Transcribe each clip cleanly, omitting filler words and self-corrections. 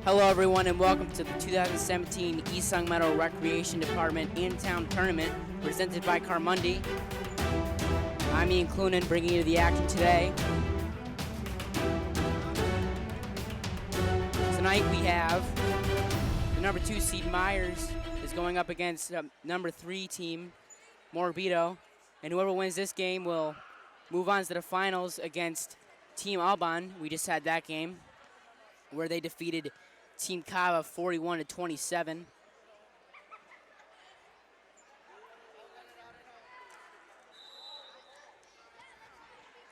Hello everyone and welcome to the 2017 East Long Meadow Recreation Department In-Town Tournament presented by Carmundi. I'm Ian Clunan bringing you the action today. Tonight we have the number 2 seed Myers is going up against number 3 team Morbido, and whoever wins this game will move on to the finals against Team Alban. We just had that game where they defeated Team Cava 41-27.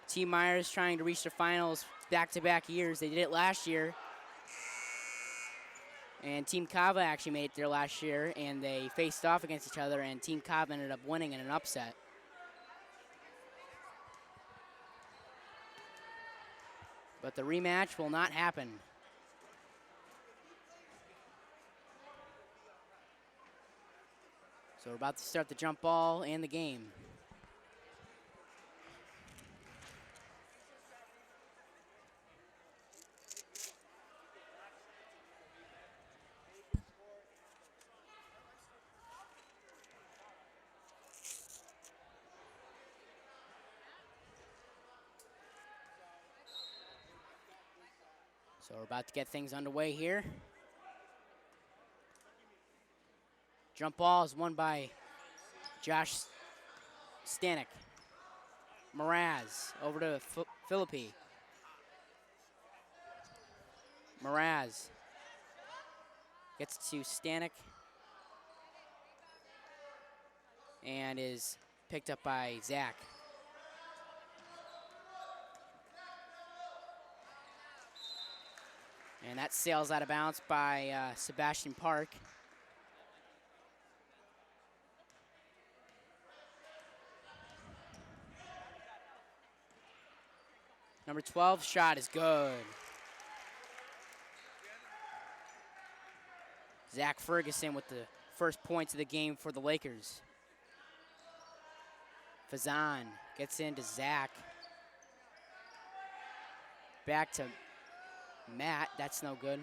Team Myers trying to reach the finals back-to-back years. They did it last year. And Team Cava actually made it there last year, and they faced off against each other, and Team Cava ended up winning in an upset. But the rematch will not happen. So we're about to start the jump ball and the game. So we're about to get things underway here. Jump ball is won by Josh Stanek. Mraz over to Philippi. Mraz gets to Stanek and is picked up by Zach. And that sails out of bounds by Sebastian Park. Number 12 shot is good. Zach Ferguson with the first points of the game for the Lakers. Fazan gets into Zach. Back to Matt, that's no good.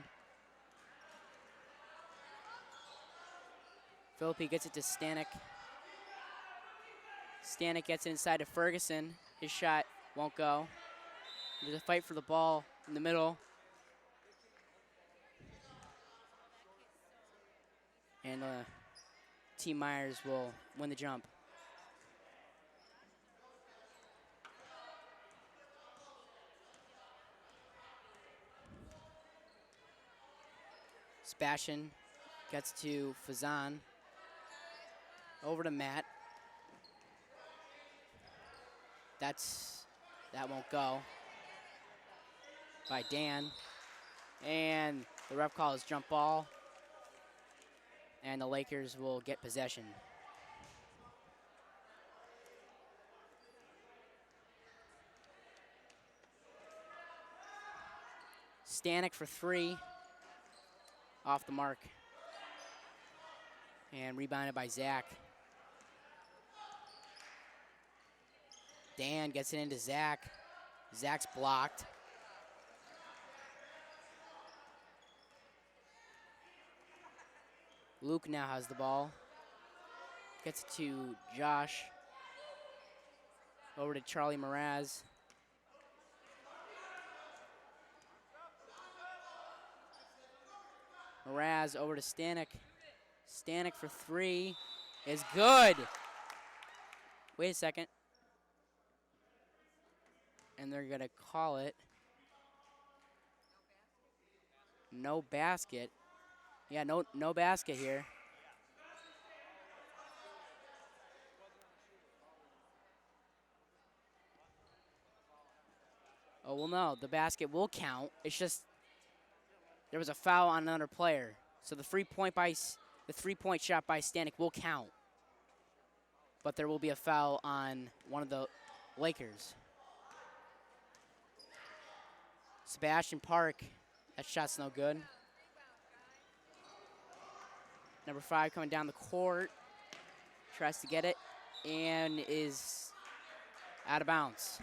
Philippi gets it to Stanek. Stanek gets it inside to Ferguson. His shot won't go. There's a fight for the ball in the middle. And Team Myers will win the jump. Sebastian gets to Fazan. Over to Matt. That won't go. By Dan. And the ref calls jump ball. And the Lakers will get possession. Stanek for 3. Off the mark. And rebounded by Zach. Dan gets it into Zach. Zach's blocked. Luke now has the ball. Gets it to Josh. Over to Charlie Mraz. Mraz over to Stanek. Stanek for 3 is good. Wait a second. And they're going to call it no basket. Yeah, no basket here. Oh, well, no, the basket will count. It's just there was a foul on another player. So the 3-point shot by Stanek will count. But there will be a foul on one of the Lakers. Sebastian Park, that shot's no good. Number 5 coming down the court, tries to get it, and is out of bounds.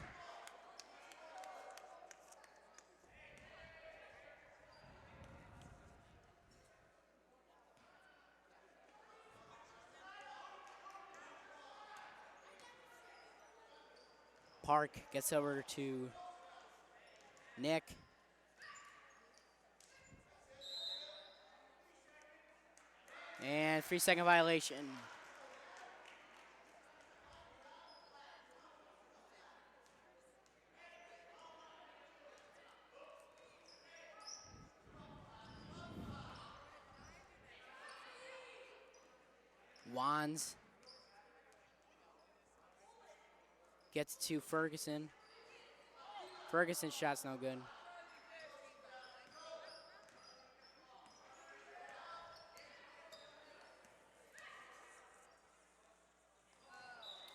Park gets over to Nick. And 3-second violation. Wands gets to Ferguson. Ferguson's shot's no good.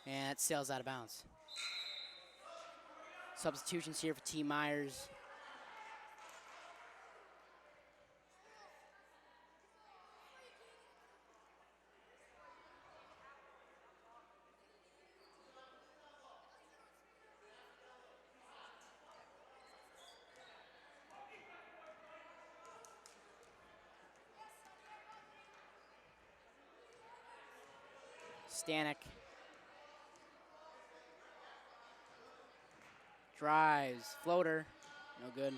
And it sails out of bounds. Substitutions here for T. Myers. Stanek drives, floater, no good.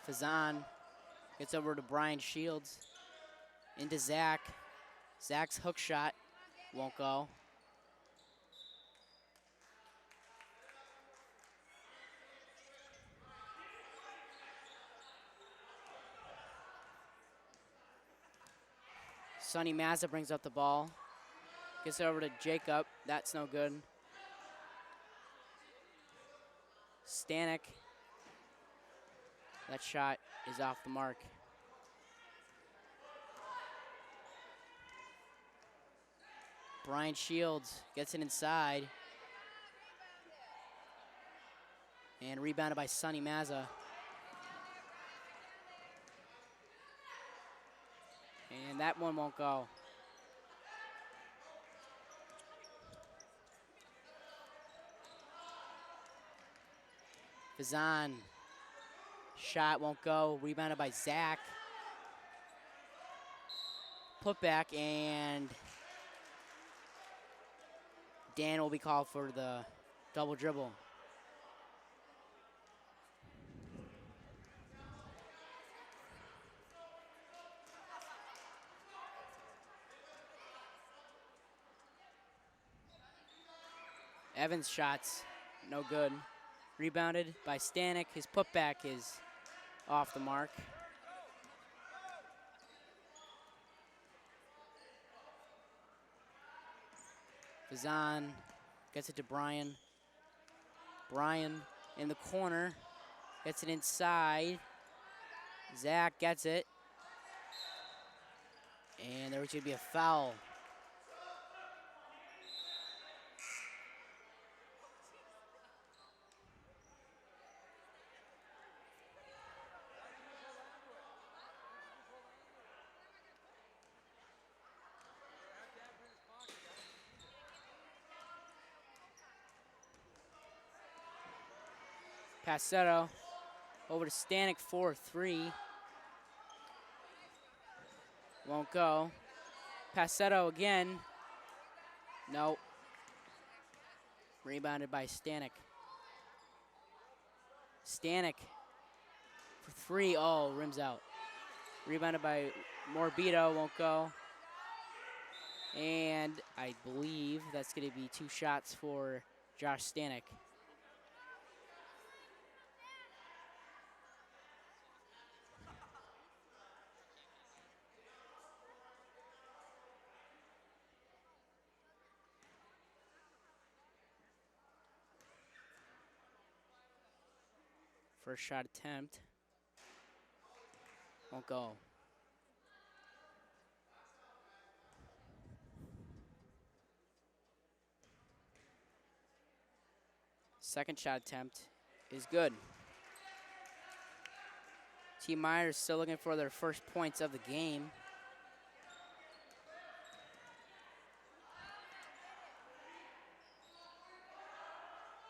Fazan gets over to Brian Shields, into Zach. Zach's hook shot won't go. Sonny Mazza brings up the ball. Gets it over to Jacob. That's no good. Stanek. That shot is off the mark. Brian Shields gets it inside. And rebounded by Sonny Mazza. And that one won't go. Fazan. Shot won't go. Rebounded by Zach. Put back, and Dan will be called for the double dribble. Evans' shots, no good. Rebounded by Stanek. His putback is off the mark. Fazan gets it to Brian. Brian in the corner, gets it inside. Zach gets it. And there should be a foul. Passetto over to Stanek, 4-3. Won't go. Passetto again. Nope. Rebounded by Stanek. Stanek for 3. Oh, rims out. Rebounded by Morbido, won't go. And I believe that's going to be 2 shots for Josh Stanek. First shot attempt. Won't go. Second shot attempt is good. T. Myers still looking for their first points of the game.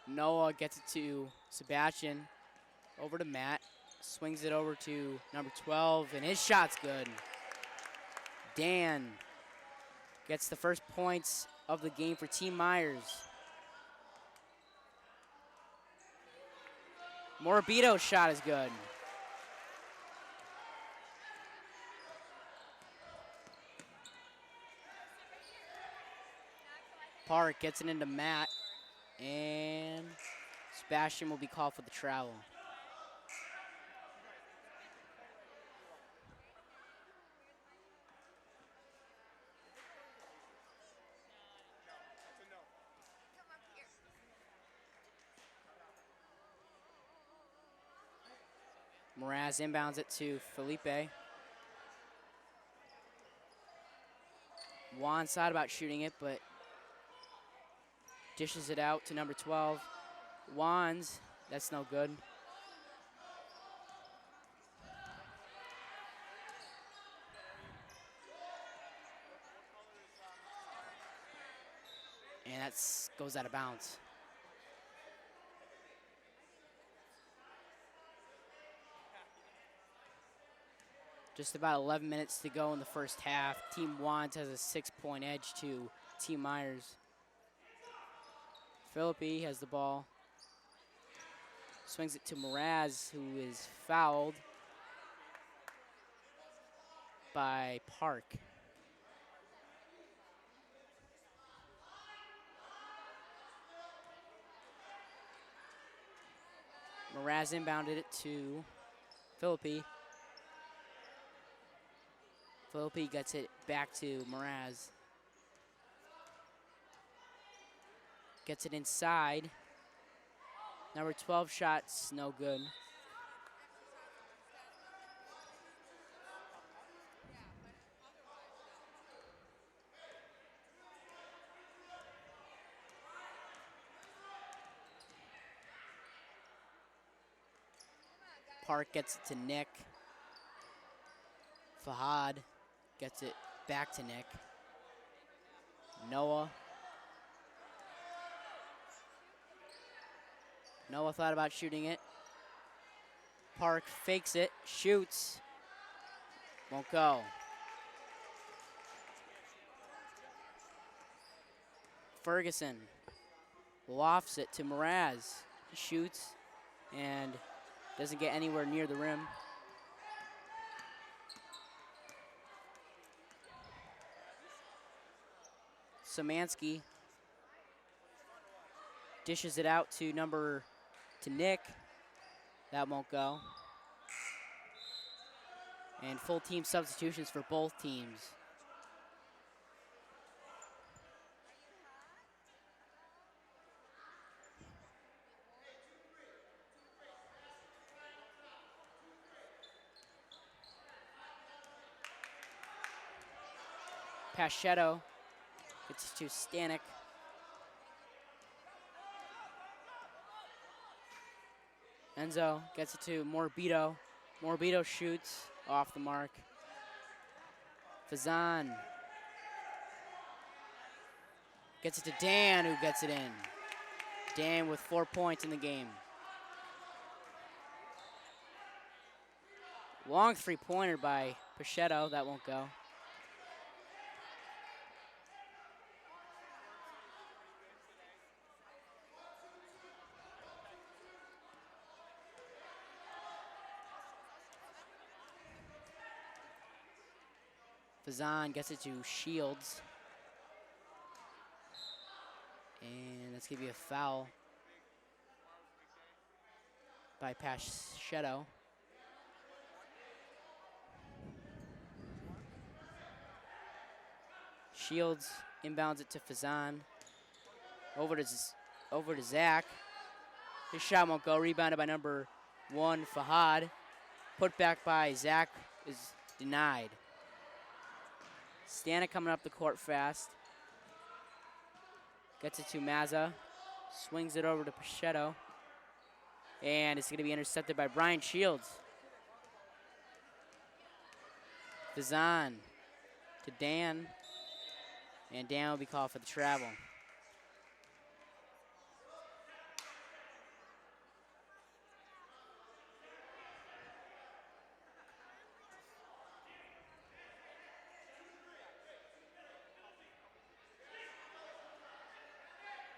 Noah gets it to Sebastian. Over to Matt, swings it over to number 12, and his shot's good. Dan gets the first points of the game for Team Myers. Morabito's shot is good. Park gets it into Matt, and Sebastian will be called for the travel. Mraz inbounds it to Felipe. Juan's thought about shooting it, but dishes it out to number 12. Juan's, that's no good. And that goes out of bounds. Just about 11 minutes to go in the first half. Team Juan's has a 6-point edge to Team Myers. Philippi has the ball. Swings it to Mraz, who is fouled by Park. Mraz inbounded it to Philippi. Philippi gets it back to Mraz. Gets it inside. Number 12 shot's no good. Park gets it to Nick. Fahad gets it back to Nick. Noah. Noah thought about shooting it. Park fakes it, shoots. Won't go. Ferguson lofts it to Mraz. He shoots and doesn't get anywhere near the rim. Szymanski dishes it out to Nick. That won't go. And full team substitutions for both teams. Paschetto gets to Stanek. Enzo gets it to Morabito. Morabito shoots off the mark. Fazan gets it to Dan, who gets it in. Dan with 4 points in the game. Long three-pointer by Paschetto. That won't go. Fazan gets it to Shields. And that's going to be a foul by Paschetto. Shields inbounds it to Fazan. Over to Zach. His shot won't go. Rebounded by number 1, Fahad. Put back by Zach is denied. Stanek coming up the court fast. Gets it to Mazza. Swings it over to Paschetto. And it's going to be intercepted by Brian Shields. Fazan to Dan. And Dan will be called for the travel.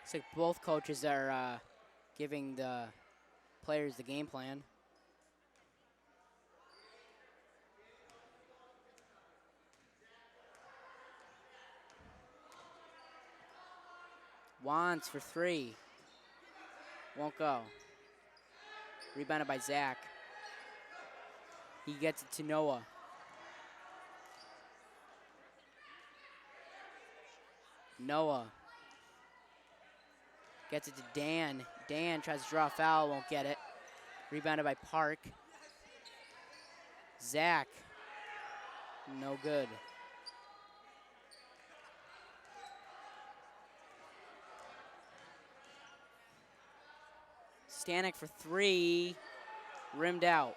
Looks like both coaches are giving the players the game plan. Wands for 3. Won't go. Rebounded by Zach. He gets it to Noah. Noah gets it to Dan. Dan tries to draw a foul, won't get it. Rebounded by Park. Zach, no good. Stanek for 3, rimmed out.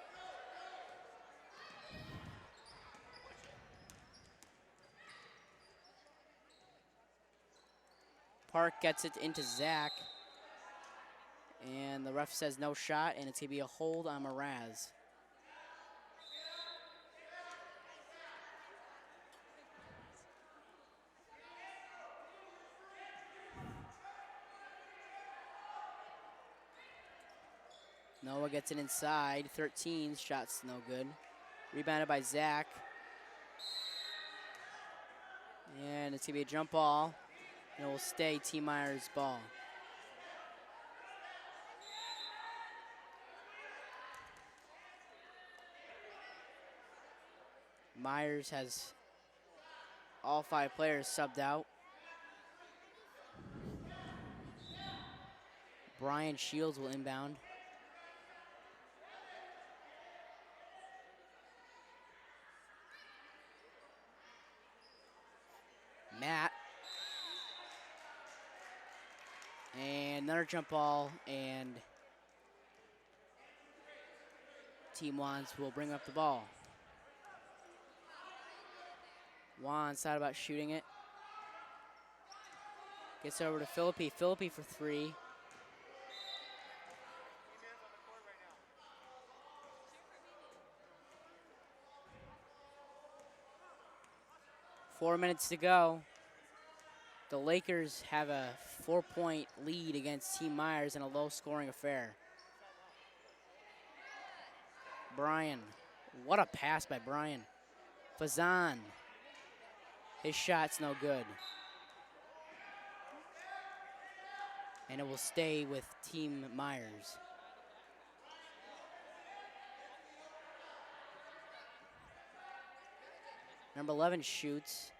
Park gets it into Zach. And the ref says no shot, and it's going to be a hold on Mraz. Noah gets it inside. 13, shot's no good. Rebounded by Zach. And it's going to be a jump ball. And it will stay T. Myers' ball. Myers has all 5 players subbed out. Brian Shields will inbound. Matt. And another jump ball, and Team Wands will bring up the ball. Wands thought about shooting it. Gets over to Philippi. Philippi for 3. Four minutes to go. The Lakers have a 4-point lead against Team Myers in a low-scoring affair. Brian. What a pass by Brian. Fazan. His shot's no good. And it will stay with Team Myers. Number 11 shoots.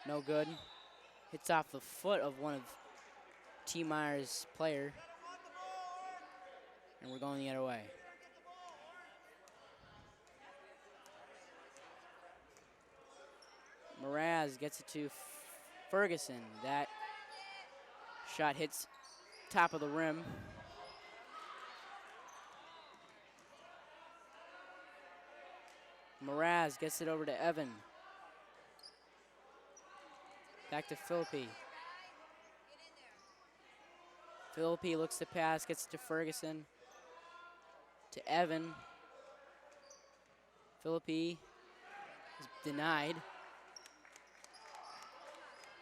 No good. Hits off the foot of one of Team Myers' player. And we're going the other way. Mraz gets it to Ferguson. That shot hits top of the rim. Mraz gets it over to Evan. Back to Philippi. Philippi looks to pass, gets it to Ferguson. To Evan. Philippi is denied.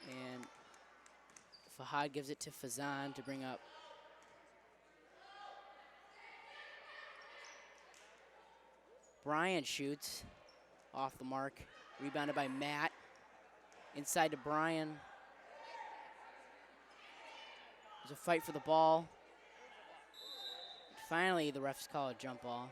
And Fahad gives it to Fazan to bring up. Brian shoots off the mark. Rebounded by Matt. Inside to Brian. There's a fight for the ball. Finally, the refs call a jump ball.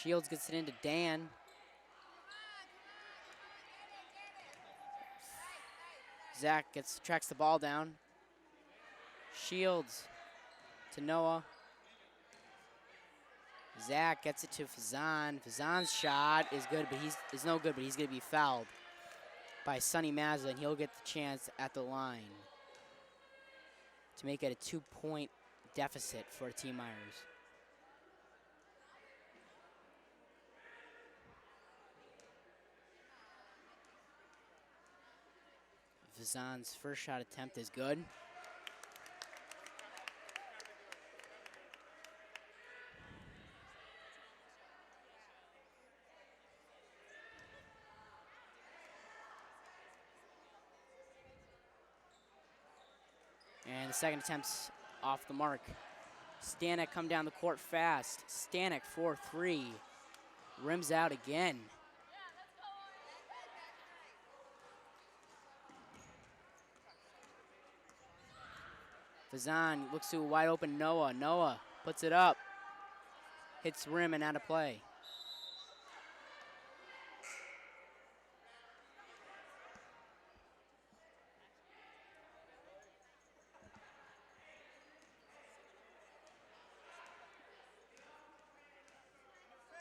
Shields gets it into Dan. Zach tracks the ball down. Shields to Noah. Zach gets it to Fazan. Fazan's shot is good, but he's no good, but he's going to be fouled by Sonny Mazza, and he'll get the chance at the line to make it a 2-point deficit for Team Myers. Fazan's first shot attempt is good. And the second attempt's off the mark. Stanek come down the court fast. Stanek 4-3. Rims out again. Fazan looks to a wide open Noah. Noah puts it up. Hits rim and out of play.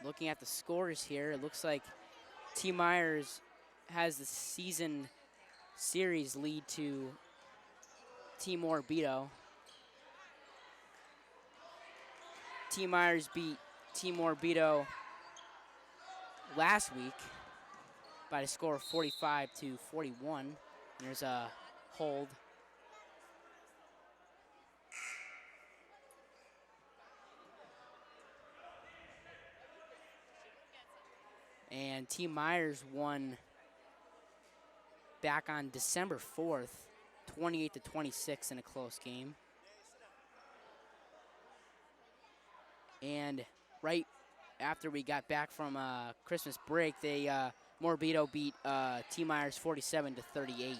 Looking at the scores here, it looks like T. Myers has the season series lead to Team Morbido. T. Myers beat Team Morbido last week by a score of 45-41. There's a hold. And Team Myers won back on December 4th, 28-26 in a close game. And right after we got back from Christmas break, Morbido beat Team Myers 47-38.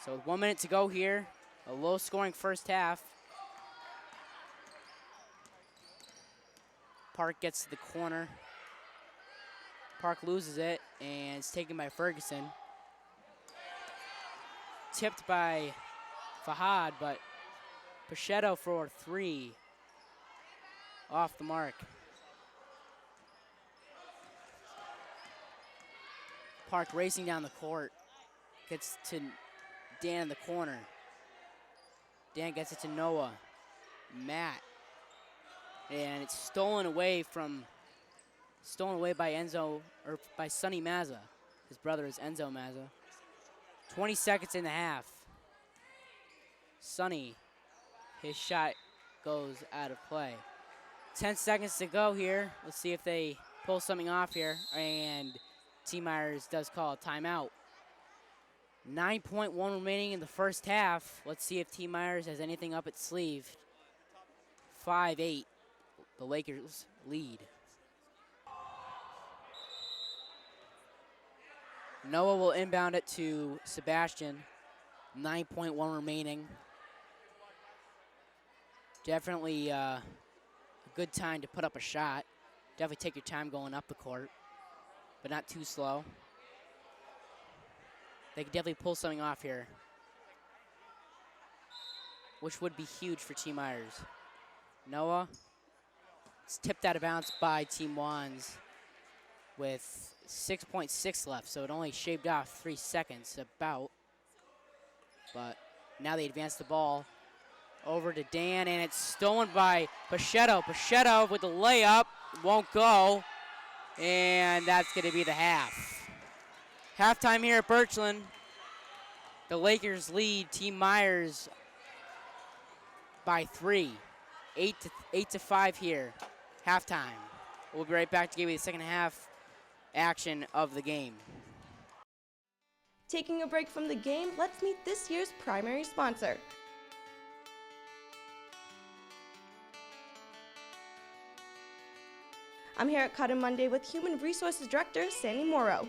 So with 1 minute to go here, a low-scoring first half. Park gets to the corner. Park loses it, and it's taken by Ferguson. Tipped by Fahad, but Pachetto for 3. Off the mark. Park racing down the court. Gets to Dan in the corner. Dan gets it to Noah. Matt. And it's stolen away by Enzo, or by Sonny Mazza. His brother is Enzo Mazza. 20 seconds in the half. Sonny, his shot goes out of play. 10 seconds to go here. Let's see if they pull something off here. And T. Myers does call a timeout. 9.1 remaining in the first half. Let's see if T. Myers has anything up its sleeve. 5-8. The Lakers lead. Noah will inbound it to Sebastian. 9.1 remaining. Definitely a good time to put up a shot. Definitely take your time going up the court, but not too slow. They could definitely pull something off here, which would be huge for Team Myers. Noah. It's tipped out of bounds by Team Wands with 6.6 left, so it only shaved off 3 seconds about. But now they advance the ball over to Dan, and it's stolen by Pachetto. Pachetto with the layup, won't go, and that's going to be the half. Halftime here at Birchland. The Lakers lead Team Myers by 3. 8-5 here. Halftime. We'll be right back to give you the second half action of the game. Taking a break from the game, let's meet this year's primary sponsor. I'm here at Cotton Monday with Human Resources Director Sandy Morrow.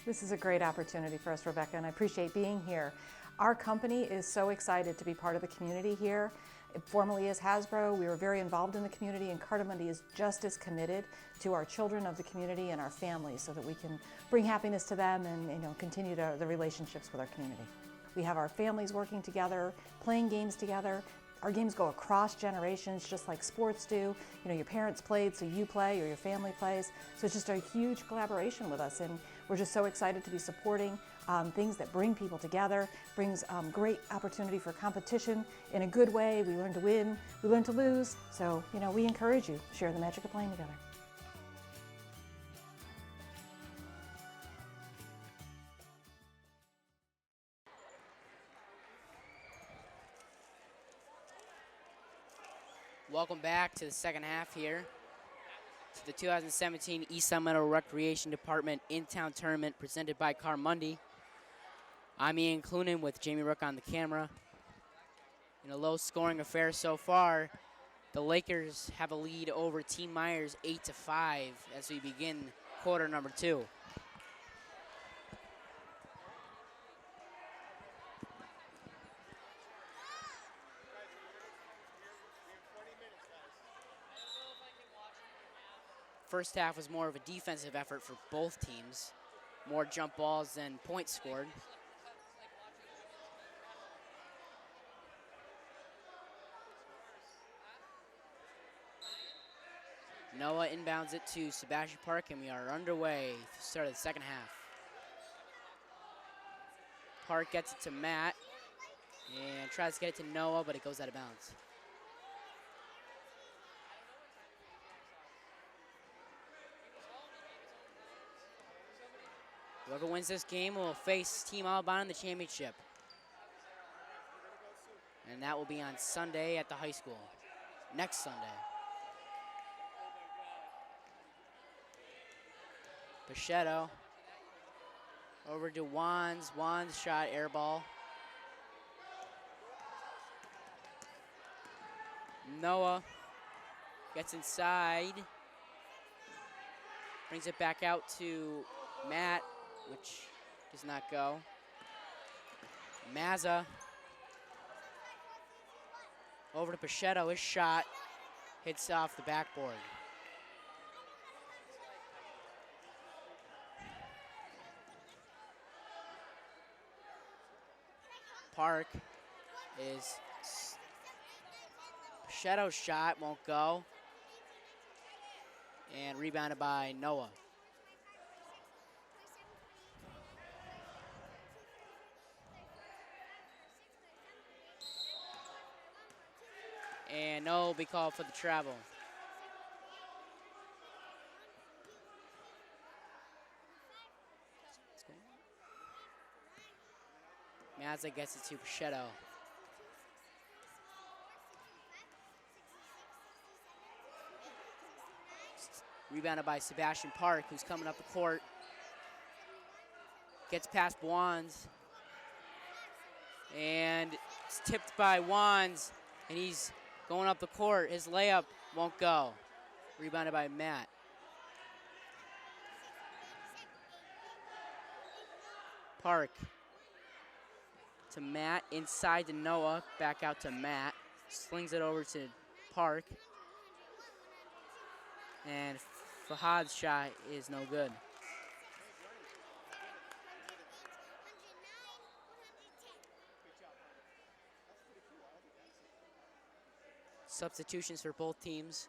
This is a great opportunity for us, Rebecca, and I appreciate being here. Our company is so excited to be part of the community here. It formerly is Hasbro. We were very involved in the community, and Cotton Monday is just as committed to our children of the community and our families so that we can bring happiness to them and continue the relationships with our community. We have our families working together, playing games together. Our games go across generations, just like sports do. Your parents played, so you play, or your family plays. So it's just a huge collaboration with us, and we're just so excited to be supporting things that bring people together, brings great opportunity for competition in a good way. We learn to win, we learn to lose. So, we encourage you, share the magic of playing together. Welcome back to the second half here to the 2017 East Meadow Recreation Department in-town tournament presented by Carmundi. I'm Ian Clunan with Jamie Rook on the camera. In a low-scoring affair so far, the Lakers have a lead over Team Myers 8-5 as we begin quarter number 2. First half was more of a defensive effort for both teams. More jump balls than points scored. Noah inbounds it to Sebastian Park, and we are underway to the start of the second half. Park gets it to Matt and tries to get it to Noah, but it goes out of bounds. Whoever wins this game will face Team Alabama in the championship. And that will be on Sunday at the high school, next Sunday. Pichetto over to Wands. Wands shot air ball. Noah gets inside. Brings it back out to Matt, which does not go. Mazza over to Pichetto. His shot hits off the backboard. Park is Pichetto's shot won't go. And rebounded by Noah. And Noah will be called for the travel. Mazza gets it to Pichetto. Rebounded by Sebastian Park, who's coming up the court. Gets past Wands. And it's tipped by Wands, and he's going up the court. His layup won't go. Rebounded by Matt. Park to Matt, inside to Noah, back out to Matt. Slings it over to Park. And Fahad's shot is no good. Substitutions for both teams.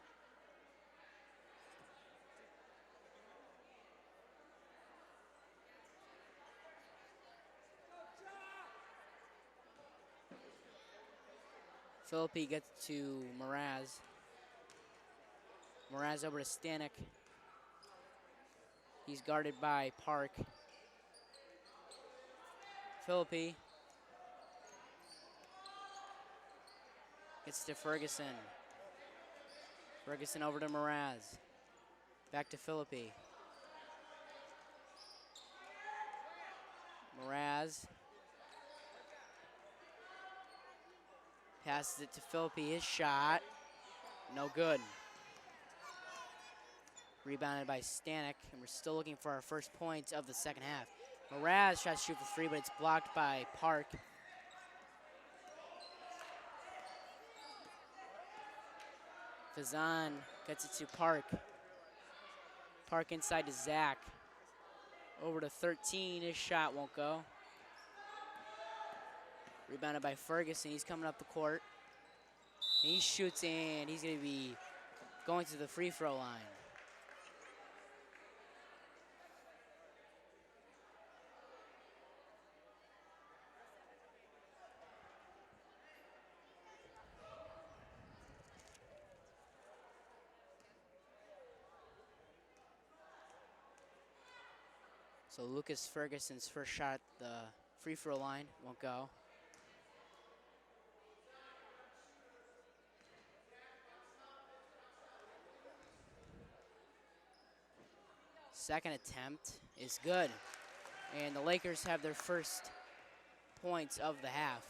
Philippi gets to Mraz. Mraz over to Stanek. He's guarded by Park. Philippi gets to Ferguson. Ferguson over to Mraz. Back to Philippi. Mraz passes it to Philippi. His shot, no good. Rebounded by Stanek, and we're still looking for our first points of the second half. Mraz tries to shoot for three, but it's blocked by Park. Fazan gets it to Park. Park inside to Zach. Over to 13, his shot won't go. Rebounded by Ferguson, he's coming up the court. And he shoots in, he's gonna be going to the free throw line. So Lucas Ferguson's first shot, the free throw line, won't go. Second attempt is good. And the Lakers have their first points of the half.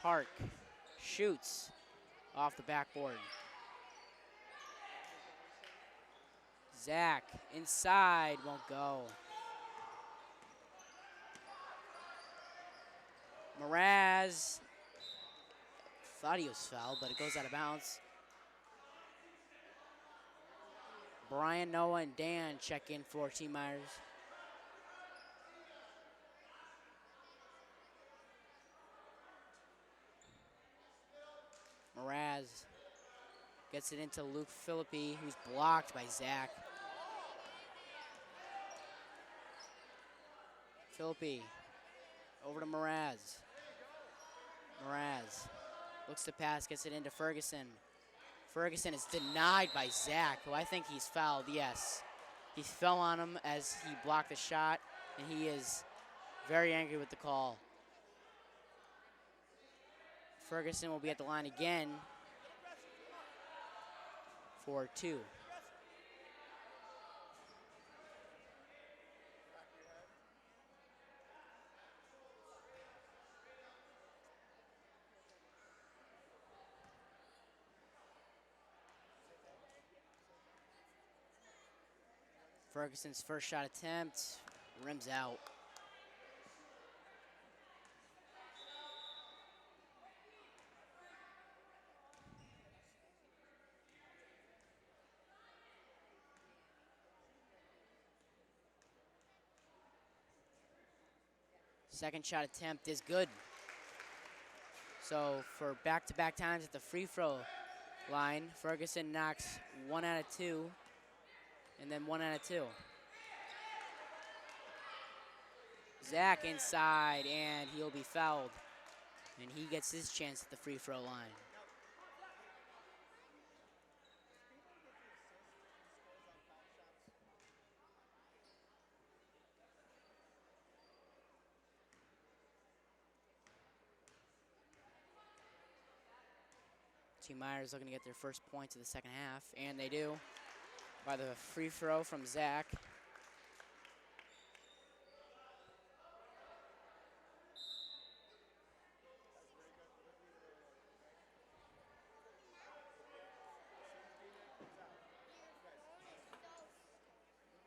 Park shoots off the backboard. Zach inside, won't go. Mraz thought he was fouled, but it goes out of bounds. Brian, Noah, and Dan check in for Team Myers. Mraz gets it into Luke Philippi, who's blocked by Zach. Philippi over to Mraz. Mraz looks to pass, gets it into Ferguson. Ferguson is denied by Zach, who I think he's fouled, yes. He fell on him as he blocked the shot, and he is very angry with the call. Ferguson will be at the line again for 2. Ferguson's first shot attempt rims out. Second shot attempt is good. So for back-to-back times at the free throw line, Ferguson knocks 1 out of 2, and then 1 out of 2. Zach inside, and he'll be fouled. And he gets his chance at the free throw line. Team Myers looking to get their first points of the second half, and they do by the free throw from Zach.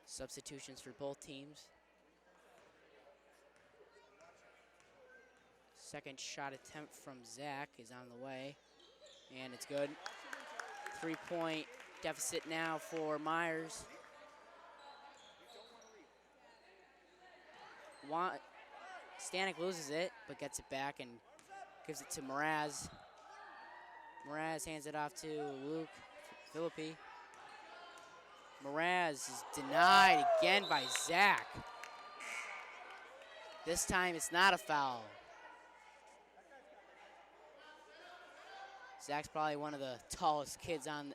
Substitutions for both teams. Second shot attempt from Zach is on the way, and it's good. 3-point deficit now for Myers. Stanek loses it, but gets it back and gives it to Mraz. Mraz hands it off to Luke Philippi. Mraz is denied again by Zach. This time it's not a foul. Zach's probably one of the tallest kids on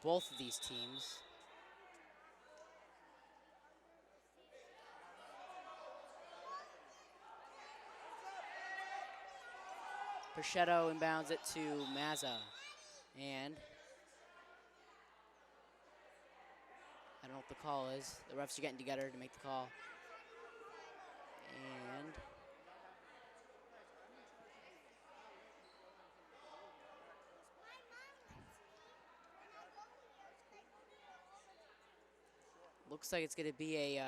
both of these teams. Pichetto inbounds it to Mazza. And I don't know what the call is. The refs are getting together to make the call. And looks like it's going to be a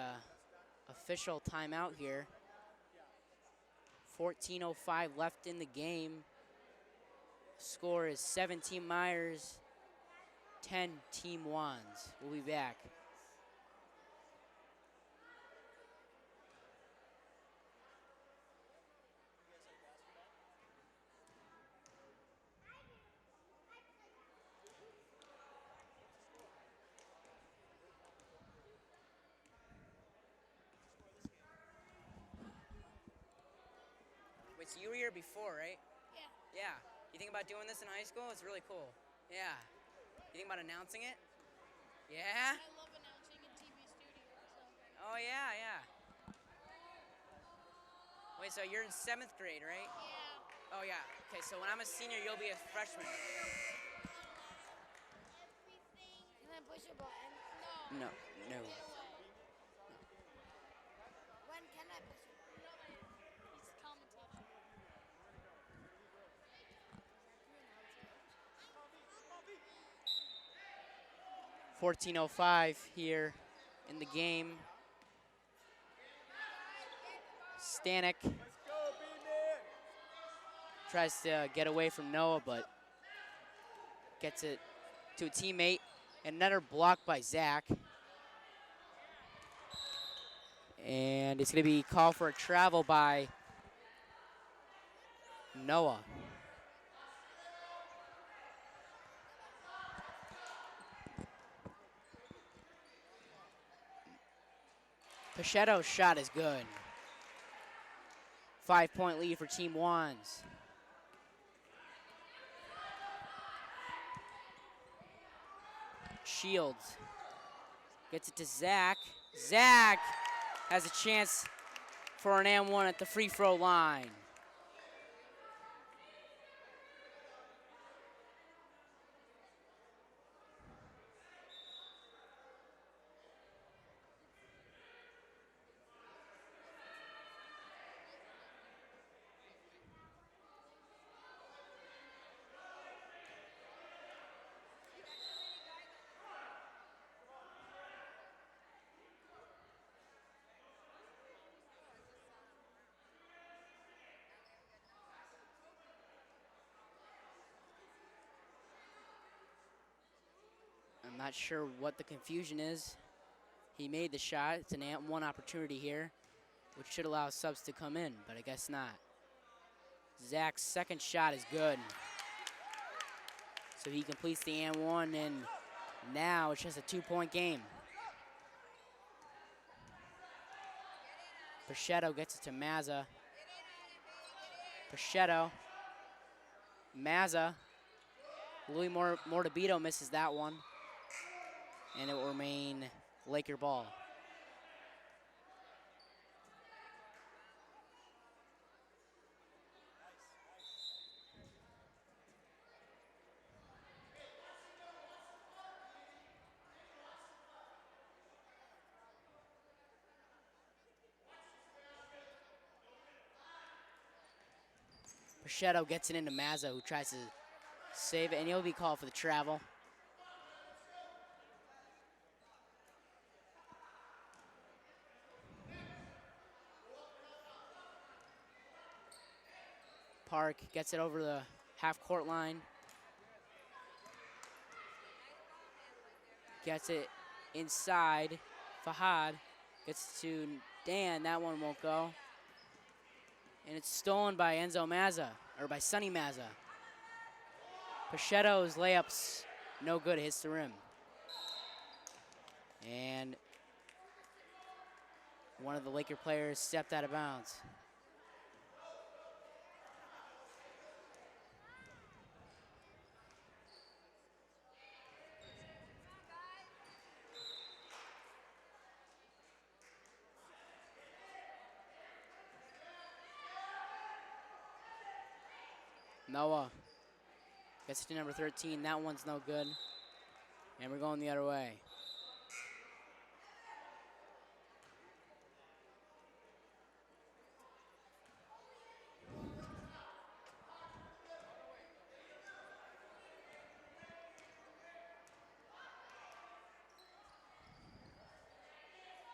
official timeout here. 14:05 left in the game. Score is 7 Team Myers, 10 Team Wands. We'll be back. Wait, so you were here before, right? Yeah. Yeah. You think about doing this in high school? It's really cool. Yeah. You think about announcing it? Yeah? I love announcing in TV studios. Oh, yeah, yeah. Wait, so you're in 7th grade, right? Yeah. Oh, yeah. Okay, so when I'm a senior, you'll be a freshman. Everything No, no. When can I pass you? He's commentating. 14:05 here in the game. Stanek tries to get away from Noah, but gets it to a teammate. And another block by Zach. And it's going to be called for a travel by Noah. Pachetto's shot is good. 5-point lead for Team Wands. Shields gets it to Zach. Zach has a chance for an and one at the free throw line. I'm not sure what the confusion is. He made the shot. It's an and one opportunity here, which should allow subs to come in, but I guess not. Zach's second shot is good. So he completes the and one, and now it's just a 2-point game. Pachetto gets it to Mazza. Pachetto. Mazza. Louis Mortabito misses that one. And it will remain Laker ball. Pachetto gets it into Mazza, who tries to save it, and he'll be called for the travel. Park gets it over the half-court line. Gets it inside. Fahad gets to Dan. That one won't go. And it's stolen by Enzo Mazza, or by Sonny Mazza. Pachetto's layup's no good, hits the rim. And one of the Laker players stepped out of bounds. Noah gets to number 13. That one's no good. And we're going the other way.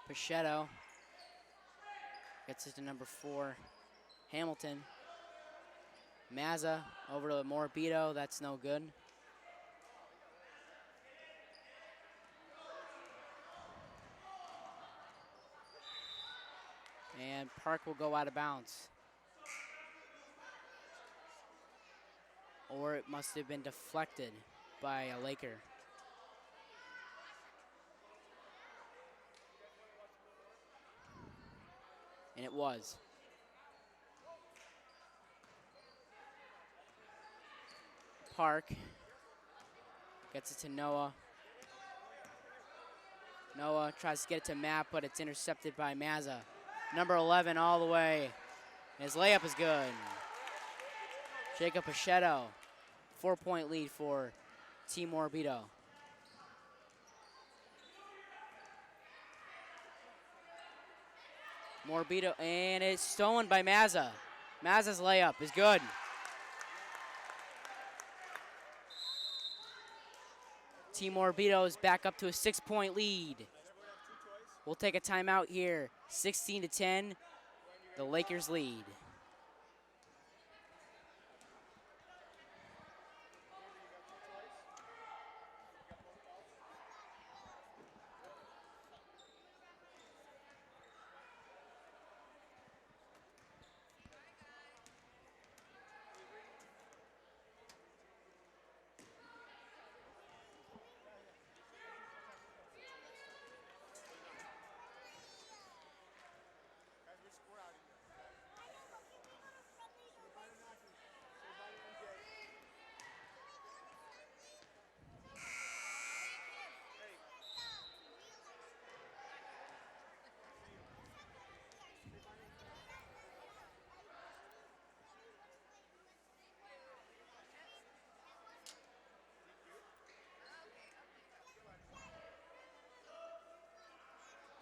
Pachetto gets it to number 4. Hamilton. Mazza over to Morabito. That's no good. And Park will go out of bounds. Or it must have been deflected by a Laker. And it was. Park gets it to Noah. Noah tries to get it to Matt, but it's intercepted by Mazza. Number 11 all the way. His layup is good. Jacob Pachetto, 4-point lead for Team Morabito. Morbido, and it's stolen by Mazza. Mazza's layup is good. Team Morbido is back up to a 6-point lead. We'll take a timeout here. 16-10, the Lakers lead.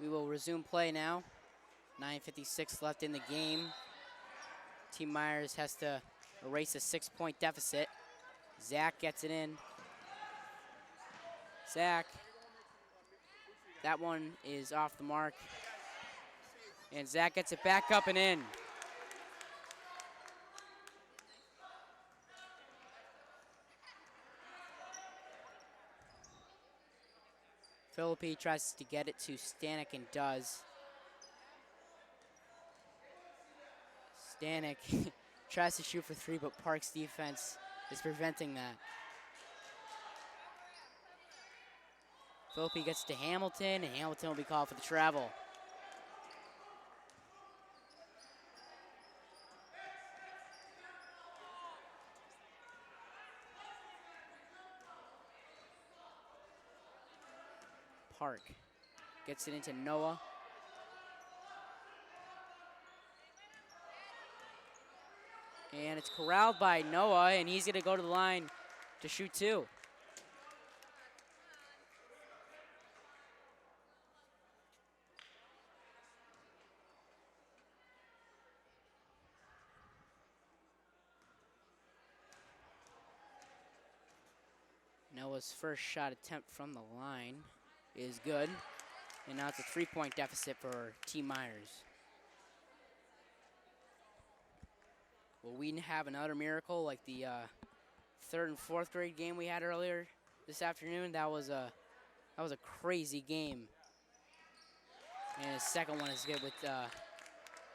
We will resume play now. 9:56 left in the game. Team Myers has to erase a 6-point deficit. Zach gets it in. Zach. That one is off the mark. And Zach gets it back up and in. Philippi tries to get it to Stanek and does. Stanek tries to shoot for three, but Park's defense is preventing that. Philippi gets to Hamilton, and Hamilton will be called for the travel. Park gets it into Noah. And it's corralled by Noah, and he's gonna go to the line to shoot two. Noah's first shot attempt from the line is good. And now it's a 3-point deficit for Team Myers. Will we have another miracle like the third and fourth grade game we had earlier this afternoon? That was a crazy game. And the second one is good with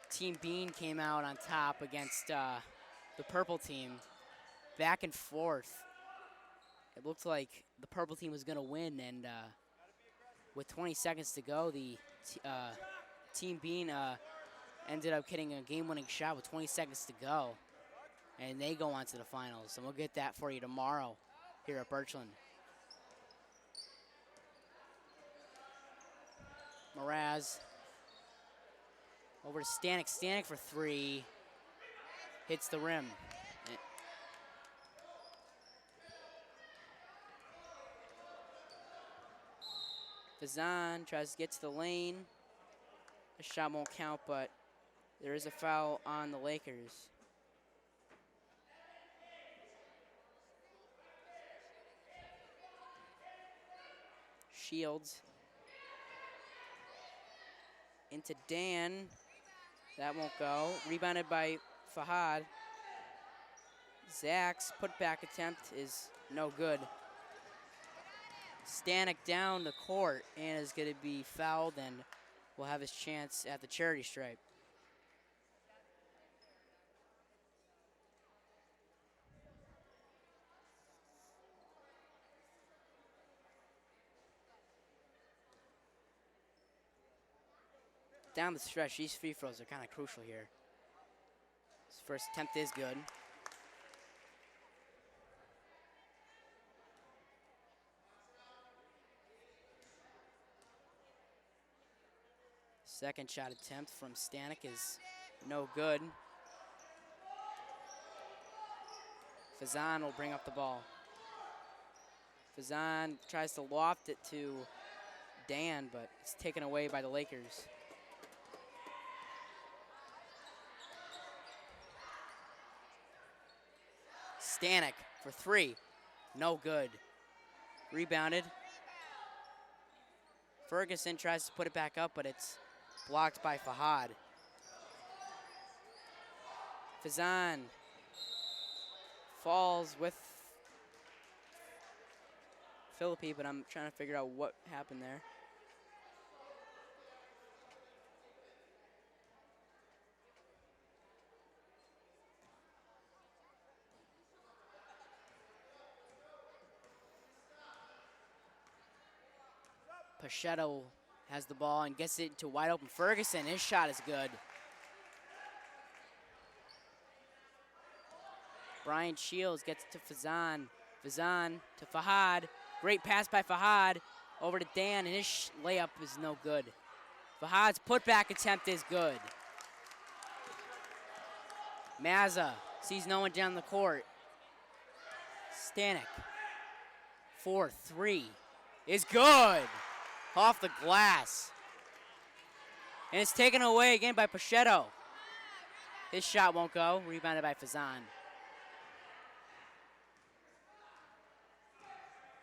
Team Bean came out on top against the purple team. Back and forth. It looked like the purple team was going to win, and with 20 seconds to go, the Team Bean ended up getting a game-winning shot with 20 seconds to go, and they go on to the finals. And we'll get that for you tomorrow here at Birchland. Mraz over to Stanek. Stanek for three. Hits the rim. Fazan tries to get to the lane. The shot won't count, but there is a foul on the Lakers. Shields. Into Dan. That won't go. Rebounded by Fahad. Zach's putback attempt is no good. Stanek down the court and is going to be fouled, and will have his chance at the charity stripe. Down the stretch, these free throws are kind of crucial here. His first attempt is good. Second shot attempt from Stanek is no good. Fazan will bring up the ball. Fazan tries to loft it to Dan, but it's taken away by the Lakers. Stanek for three. No good. Rebounded. Ferguson tries to put it back up, but it's blocked by Fahad. Fazan falls with Philippi, but I'm trying to figure out what happened there. Pachetto has the ball and gets it to wide open Ferguson. His shot is good. Brian Shields gets to Fazan. Fazan to Fahad. Great pass by Fahad over to Dan, and his layup is no good. Fahad's putback attempt is good. Mazza sees no one down the court. Stanek. 4-3 is good. Off the glass. And it's taken away again by Pachetto. His shot won't go. Rebounded by Fazan.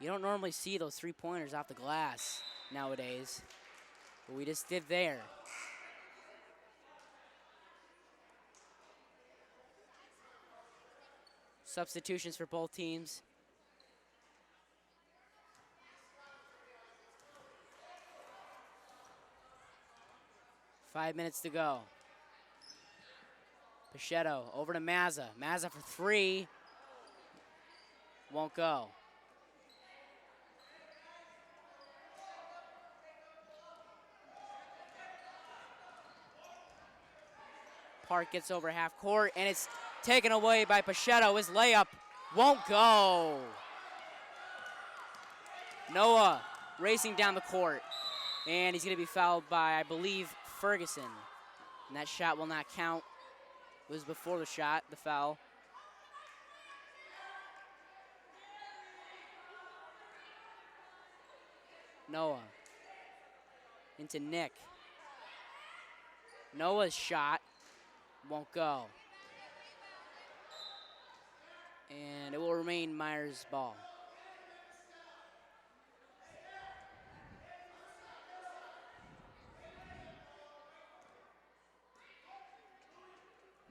You don't normally see those three-pointers off the glass nowadays, but we just did there. Substitutions for both teams. Five minutes to go. Pachetto over to Mazza. Mazza for three. Won't go. Park gets over half court, and it's taken away by Pachetto. His layup won't go. Noah racing down the court, and he's going to be fouled by, I believe, Ferguson. And that shot will not count. It was before the shot, the foul. Noah into Nick. Noah's shot won't go. And it will remain Myers' ball.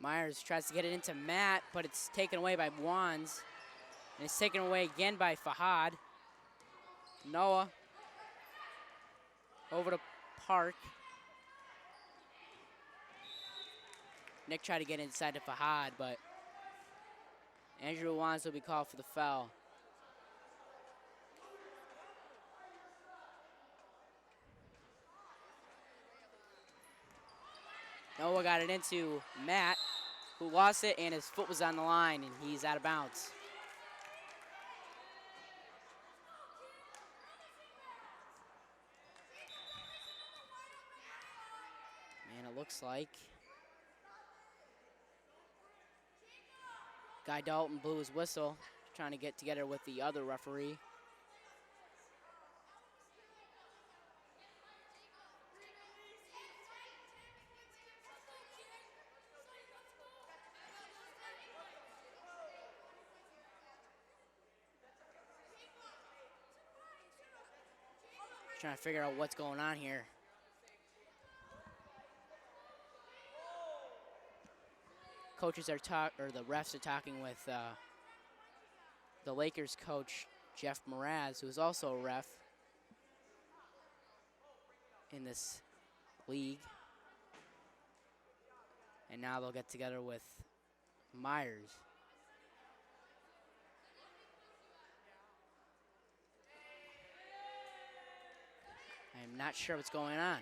Myers tries to get it into Matt, but it's taken away by Wands. And it's taken away again by Fahad. Noah over to Park. Nick tried to get inside to Fahad, but Andrew Wands will be called for the foul. Noah got it into Matt, who lost it, and his foot was on the line, and he's out of bounds. And it looks like Guy Dalton blew his whistle, trying to get together with the other referee. Trying to figure out what's going on here. Coaches are the refs are talking with the Lakers coach Jeff Mraz, who is also a ref in this league. And now they'll get together with Myers. I'm not sure what's going on.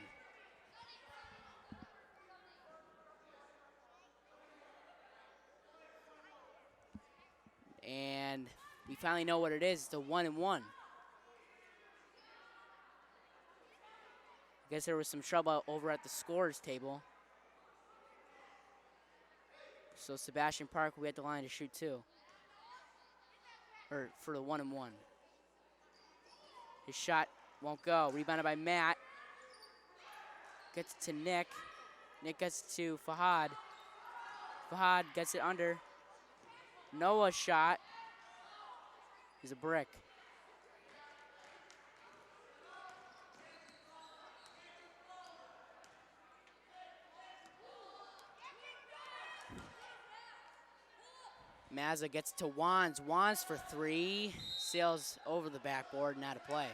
And we finally know what it is. It's a 1-and-1. I guess there was some trouble over at the scorers table. So Sebastian Park will be at the line to shoot two. Or for the 1-and-1. His shot won't go. Rebounded by Matt. Gets it to Nick. Nick gets it to Fahad. Fahad gets it under. Noah's shot is a brick. Mazza gets to Wands. Wands for three. Sails over the backboard and out of play.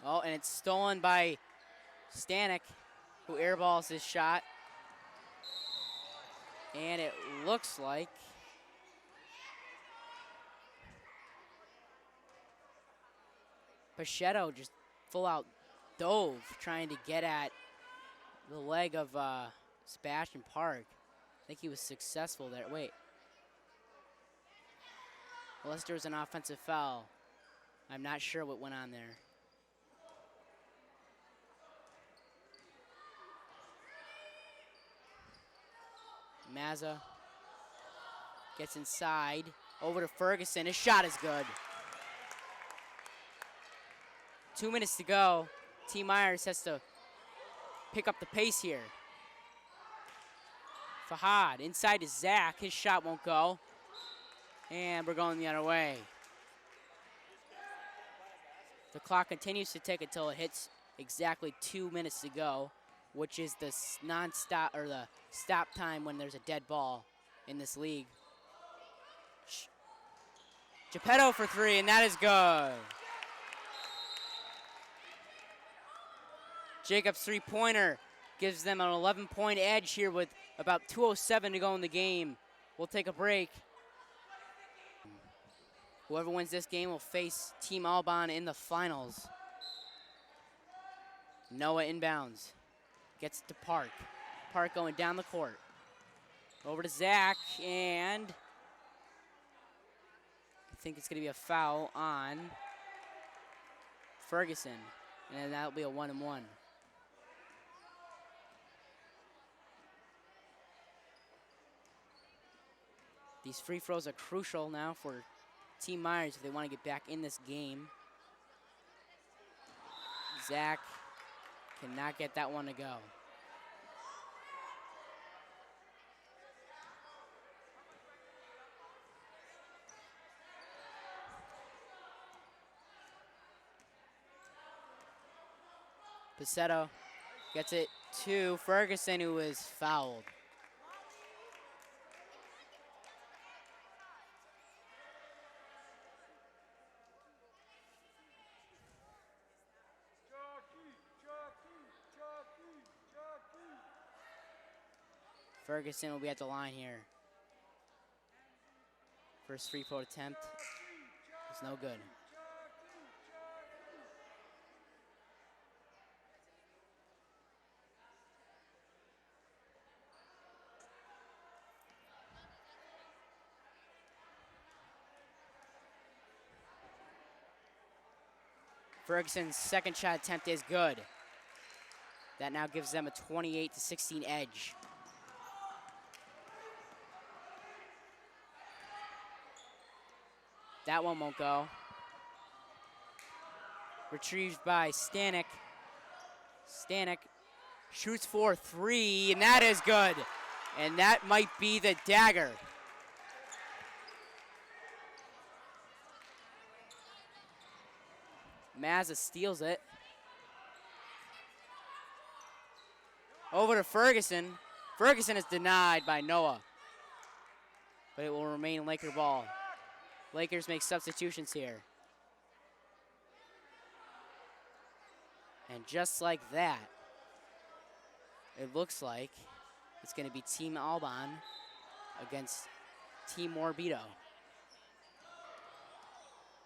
Oh, and it's stolen by Stanek, who airballs his shot. And it looks like Pachetto just full out dove trying to get at the leg of Sebastian Park. I think he was successful there. Wait. Unless there was an offensive foul. I'm not sure what went on there. Mazza gets inside, over to Ferguson. His shot is good. 2 minutes to go. T. Myers has to pick up the pace here. Fahad inside to Zach. His shot won't go. And we're going the other way. The clock continues to tick until it hits exactly 2 minutes to go, which is the non-stop or the stop time when there's a dead ball in this league. Geppetto for three, and that is good. Jacobs' three-pointer gives them an 11-point edge here with about 2:07 to go in the game. We'll take a break. Whoever wins this game will face Team Alban in the finals. Noah inbounds. Gets to Park. Park going down the court. Over to Zach, and I think it's going to be a foul on Ferguson, and then that'll be a 1-and-1. These free throws are crucial now for Team Myers if they want to get back in this game. Zach cannot get that one to go. Pacetto gets it to Ferguson, who is fouled. Ferguson will be at the line here. First free throw attempt is no good. Ferguson's second shot attempt is good. That now gives them a 28-16 edge. That one won't go. Retrieved by Stanek. Stanek shoots for three, and that is good. And that might be the dagger. Mazza steals it. Over to Ferguson. Ferguson is denied by Noah, but it will remain Laker ball. Lakers make substitutions here. And just like that, it looks like it's going to be Team Alban against Team Morbido.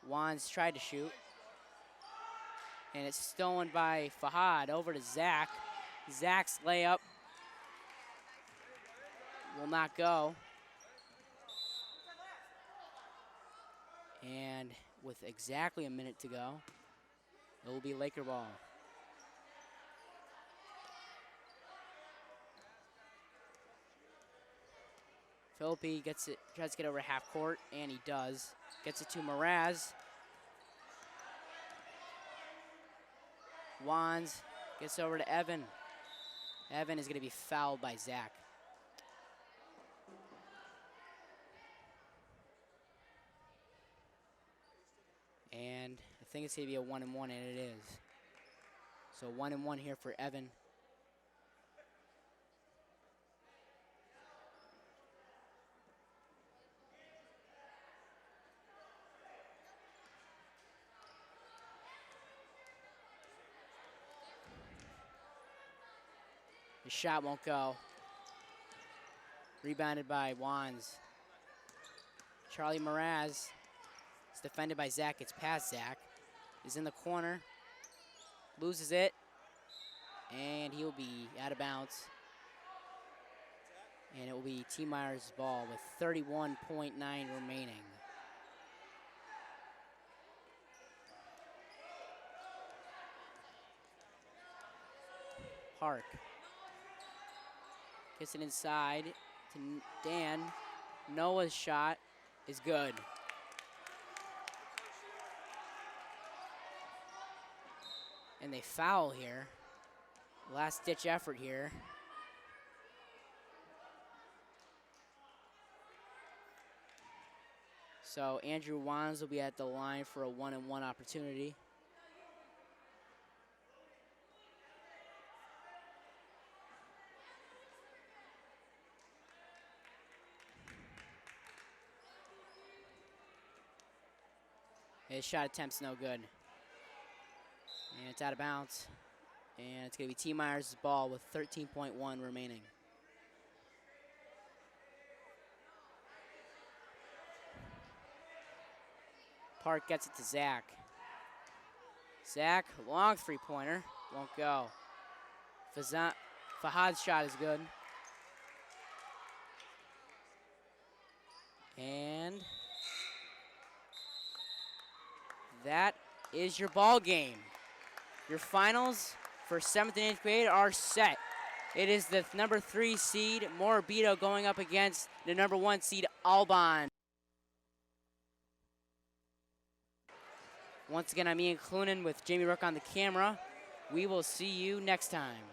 Wands tried to shoot, and it's stolen by Fahad. Over to Zach. Zach's layup will not go. And with exactly a minute to go, it will be Laker ball. Philippi gets it, tries to get over half court, and he does. Gets it to Mraz. Wands gets over to Evan. Evan is going to be fouled by Zach. And I think it's going to be a 1-1, and it is. So 1-1 here for Evan. The shot won't go. Rebounded by Wands. Charlie Mraz is defended by Zach. It's past Zach. Is in the corner. Loses it. And he will be out of bounds. And it will be T. Myers' ball with 31.9 remaining. Park. Gets it inside to Dan. Noah's shot is good. And they foul here. Last ditch effort here. So Andrew Wands will be at the line for a 1-on-1 opportunity. His shot attempt's no good. And it's out of bounds. And it's going to be T. Myers' ball with 13.1 remaining. Park gets it to Zach. Zach, long three-pointer. Won't go. Fahad's shot is good. And that is your ball game. Your finals for 7th and 8th grade are set. It is the number 3 seed, Morabito, going up against the number 1 seed, Alban. Once again, I'm Ian Clunan with Jamie Rook on the camera. We will see you next time.